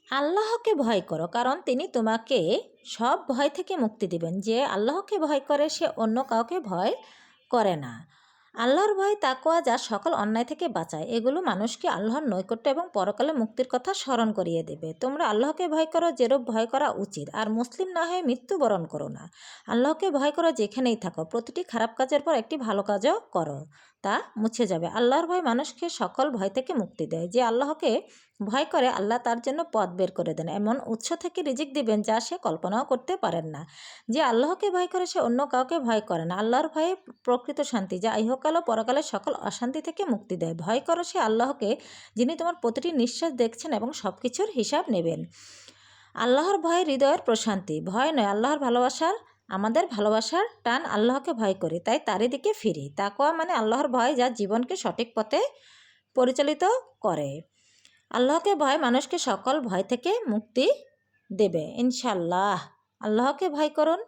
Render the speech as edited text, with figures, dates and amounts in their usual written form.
আল্লাহকে ভয় করো, কারণ তিনি তোমাকে সব ভয় থেকে মুক্তি দিবেন। যে আল্লাহকে ভয় করে সে অন্য কাউকে ভয় করে না। আল্লাহর ভয় তাকওয়া যা সকল অন্যায় থেকে বাঁচায়। এগুলো মানুষকে আল্লাহর নৈকট্য এবং পরকালে মুক্তির কথা স্মরণ করিয়ে দেবে। তোমরা আল্লাহকে ভয় করো যেরূপ ভয় করা উচিত, আর মুসলিম না হয়ে মৃত্যুবরণ করো না। আল্লাহকে ভয় করো যেখানেই থাকো, প্রতিটি খারাপ কাজের পর একটি ভালো কাজও করো, তা মুছে যাবে। আল্লাহর ভয় মানুষকে সকল ভয় থেকে মুক্তি দেয়। যে আল্লাহকে ভয় করে আল্লাহ তার জন্য পথ বের করে দেন, এমন উৎস থেকে রিজিক দিবেন যা সে কল্পনাও করতে পারেন না। যে আল্লাহকে ভয় করে সে অন্য কাউকে ভয় করে না। আল্লাহর ভয়ে প্রকৃত শান্তি, যা ইহকাল ও পরকালে সকল অশান্তি থেকে মুক্তি দেয়। ভয় করো সে আল্লাহকে, যিনি তোমার প্রতিটি নিঃশ্বাস দেখছেন এবং সব কিছুর হিসাব নেবেন। আল্লাহর ভয়ে হৃদয়ের প্রশান্তি। ভয় নয়, আল্লাহর ভালোবাসার আমাদের ভালোবাসার টান আল্লাহকে ভয় করি, তাই তারই দিকে ফিরি। তাকওয়া মানে আল্লাহর ভয়, যা জীবনকে সঠিক পথে পরিচালিত করে। আল্লাহকে ভয় মানুষকে সকল ভয় থেকে মুক্তি দেবে ইনশাল্লাহ। আল্লাহকে ভয় করুন।